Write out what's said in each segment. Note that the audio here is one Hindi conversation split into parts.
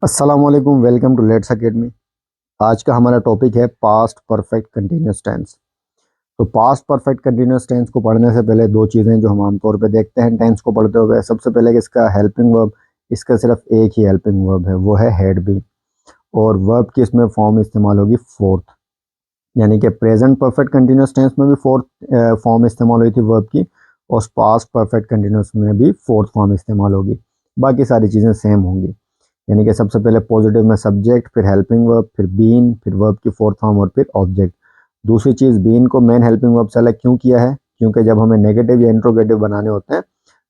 अस्सलाम वालेकुम, वेलकम टू लेट्स एकेडमी। आज का हमारा टॉपिक है पास्ट परफेक्ट कंटिन्यूस टेंस। तो पास्ट परफेक्ट कंटिन्यूस टेंस को पढ़ने से पहले दो चीज़ें जो हम आमतौर पे देखते हैं टेंस को पढ़ते हुए, सबसे पहले कि इसका हेल्पिंग वर्ब, इसका सिर्फ एक ही हेल्पिंग वर्ब है, वो है हैड बीन। और वर्ब की इसमें फॉर्म इस्तेमाल होगी फोर्थ, यानी कि प्रेजेंट परफेक्ट कंटिन्यूस टेंस में भी फोर्थ फॉर्म इस्तेमाल हुई थी वर्ब की, और पास्ट परफेक्ट कंटिन्यूस में भी फोर्थ फॉर्म इस्तेमाल होगी। बाकी सारी चीज़ें सेम होंगी, यानी कि सबसे पहले पॉजिटिव में सब्जेक्ट, फिर हेल्पिंग वर्ब, फिर बीन, फिर वर्ब की फोर्थ फॉर्म और फिर ऑब्जेक्ट। दूसरी चीज़, बीन को मेन हेल्पिंग वर्ब सेलेक्ट क्यों किया है? क्योंकि जब हमें नेगेटिव या इंट्रोगेटिव बनाने होते हैं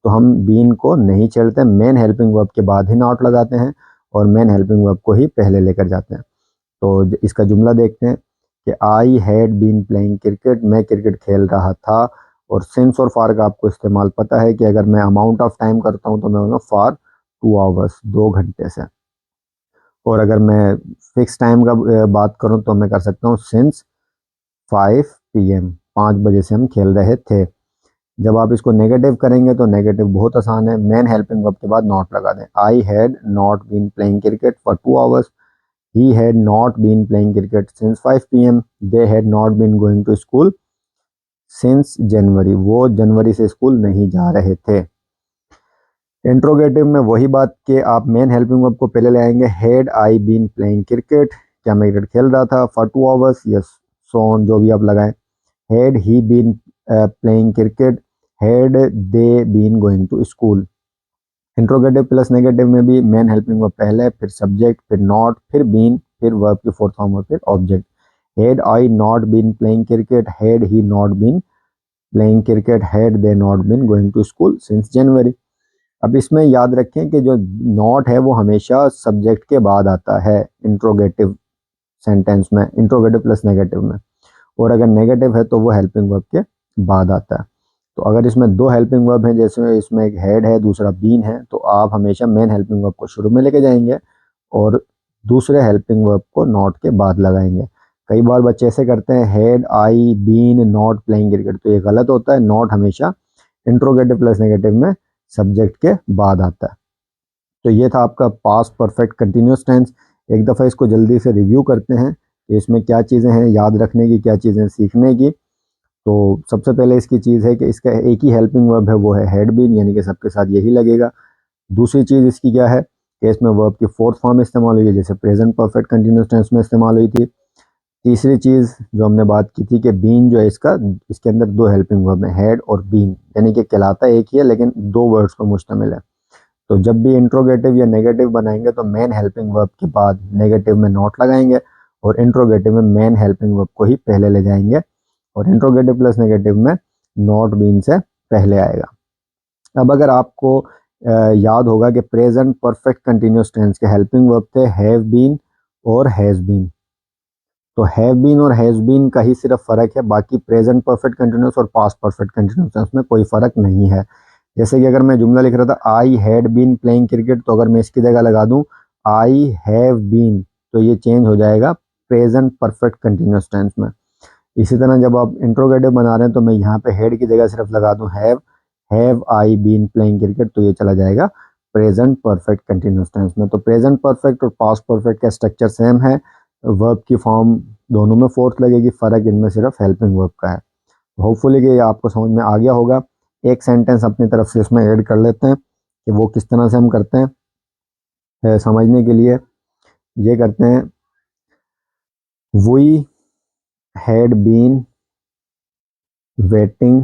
तो हम बीन को नहीं छेड़ते, मेन हेल्पिंग वर्ब के बाद ही नॉट लगाते हैं और मेन हेल्पिंग वर्ब को ही पहले लेकर जाते हैं। तो इसका जुमला देखते हैं कि I had been playing cricket, मैं क्रिकेट खेल रहा था। और सिंस और फार का आपको इस्तेमाल पता है कि अगर मैं अमाउंट ऑफ टाइम करता हूँ तो मैं फार 2 आवर्स, 2 घंटे से। और अगर मैं फिक्स टाइम का बात करूं तो मैं कर सकता हूँ सिंस 5 PM, 5 बजे से हम खेल रहे थे। जब आप इसको नेगेटिव करेंगे तो नेगेटिव बहुत आसान है, मेन हेल्पिंग वर्ब के बाद नॉट लगा दें। I had not been playing cricket for 2 hours, he had not been playing cricket since 5 PM, they had not been going to school since January, वो जनवरी से स्कूल नहीं जा रहे थे। इंट्रोगेटिव में वही बात कि आप मेन हेल्पिंग वर्ब को पहले ले आएंगे। Had I been playing cricket, क्या मैं क्रिकेट खेल रहा था, for 2 hours, yes, so on, जो भी आप लगाएं। Had he been playing cricket, had they been going to school. Interrogative plus negative में भी मेन हेल्पिंग वर्ब पहले, फिर सब्जेक्ट, फिर नॉट, फिर बीन, फिर वर्ब की फोर्थ फॉर्म और फिर object. Had I not been playing cricket, had he not been playing cricket, had they not been going to school since January. अब इसमें याद रखें कि जो नॉट है वो हमेशा सब्जेक्ट के बाद आता है इंट्रोगेटिव सेंटेंस में, इंट्रोगेटिव प्लस नेगेटिव में। और अगर नेगेटिव है तो वो हेल्पिंग वर्ब के बाद आता है। तो अगर इसमें दो हेल्पिंग वर्ब हैं, जैसे इसमें एक हेड है दूसरा बीन है, तो आप हमेशा मेन हेल्पिंग वर्ब को शुरू में लेके जाएंगे और दूसरे हेल्पिंग वर्ब को नॉट के बाद लगाएंगे। कई बार बच्चे ऐसे करते हैं, had I been not playing cricket, तो ये गलत होता है। नॉट हमेशा इंट्रोगेटिव प्लस नेगेटिव में सब्जेक्ट के बाद आता है। तो ये था आपका पास्ट परफेक्ट कंटिन्यूस टेंस। एक दफ़ा इसको जल्दी से रिव्यू करते हैं कि इसमें क्या चीज़ें हैं याद रखने की, क्या चीज़ें सीखने की। तो सबसे पहले इसकी चीज़ है कि इसका एक ही हेल्पिंग वर्ब है, वो है हैड बीन, यानी कि सबके साथ यही लगेगा। दूसरी चीज़ इसकी क्या है कि इसमें वर्ब की फोर्थ फॉर्म इस्तेमाल हुई है, जैसे प्रेजेंट परफेक्ट कंटिन्यूस टेंस में इस्तेमाल हुई थी। तीसरी चीज़ जो हमने बात की थी कि बीन जो है इसका, इसके अंदर दो हेल्पिंग वर्ब है, हैड और बीन, यानी कि कहलाता एक ही है लेकिन दो वर्ड्स पर मुश्तमिल है। तो जब भी इंट्रोगेटिव या नेगेटिव बनाएंगे तो मेन हेल्पिंग वर्ब के बाद नेगेटिव में नॉट लगाएंगे और इंट्रोगेटिव में मेन हेल्पिंग वर्ब को ही पहले ले जाएंगे और इंट्रोगेटिव प्लस नेगेटिव में नॉट बीन से पहले आएगा। अब अगर आपको याद होगा कि प्रेजेंट परफेक्ट कंटिन्यूस टेंस के हेल्पिंग वर्ब थे हैव बीन और हैज़ बीन। तो हैव बीन और हैज़ बीन का ही सिर्फ फ़र्क है, बाकी प्रेजेंट परफेक्ट कंटिन्यूस और पास्ट परफेक्ट कंटिन्यूस टेंस में कोई फ़र्क नहीं है। जैसे कि अगर मैं जुमला लिख रहा था I had been playing cricket, तो अगर मैं इसकी जगह लगा दूं आई हैव बीन, तो ये चेंज हो जाएगा प्रेजेंट परफेक्ट कंटिन्यूस टेंस में। इसी तरह जब आप इंट्रोगेटिव बना रहे हैं तो मैं यहाँ पे हैड की जगह सिर्फ लगा दूं have I been playing cricket, तो ये चला जाएगा प्रेजेंट परफेक्ट कंटिन्यूस टेंस में। तो प्रेजेंट परफेक्ट और पास्ट परफेक्ट का स्ट्रक्चर सेम है, वर्ब की फॉर्म दोनों में फोर्थ लगेगी, फ़र्क इनमें सिर्फ हेल्पिंग वर्ब का है। होपफुली कि ये आपको समझ में आ गया होगा। एक सेंटेंस अपनी तरफ से इसमें ऐड कर लेते हैं कि वो किस तरह से हम करते हैं। समझने के लिए ये करते हैं, we had been waiting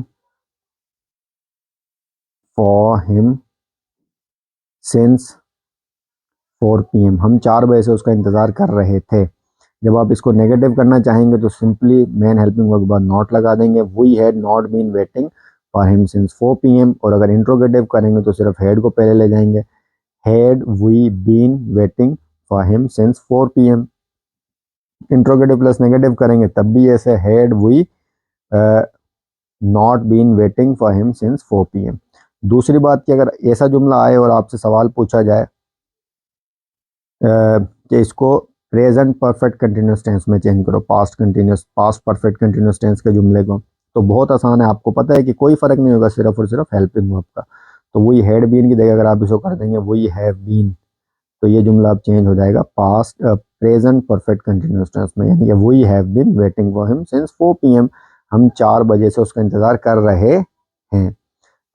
for him since 4 PM, हम 4 बजे से उसका इंतज़ार कर रहे थे। जब आप इसको नेगेटिव करना चाहेंगे तो सिंपली मेन हेल्पिंग वर्ब के बाद नॉट लगा देंगे, we had not been waiting for him since 4 PM। और अगर इंट्रोगेटिव करेंगे तो सिर्फ हैड को पहले ले जाएंगे, had we been waiting for him since 4 PM। Interrogative plus negative करेंगे तब भी ऐसे, had we not been waiting for him since 4 PM। दूसरी बात कि अगर ऐसा जुमला आए और आपसे सवाल पूछा जाए कि इसको प्रेजेंट परफेक्ट कंटिन्यूस टेंस में चेंज करो, पास्ट परफेक्ट कंटिन्यूस टेंस के जुमले को, तो बहुत आसान है। आपको पता है कि कोई फ़र्क नहीं होगा सिर्फ और सिर्फ हेल्पिंग वर्ब का। तो वही हैड बीन की जगह अगर आप इसको कर देंगे वही हैव बीन, तो ये जुमला अब चेंज हो जाएगा past present perfect continuous tense में, यानी कि we have been waiting for him since 4 PM, हम 4 बजे से उसका इंतजार कर रहे हैं।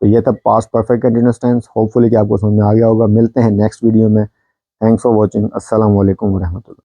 तो ये था past perfect continuous tense. Hopefully कि आपको समझ में आ गया होगा। मिलते हैं नेक्स्ट वीडियो में। Thanks for watching. अस्सलाम वालेकुम रहमतुल्लाह।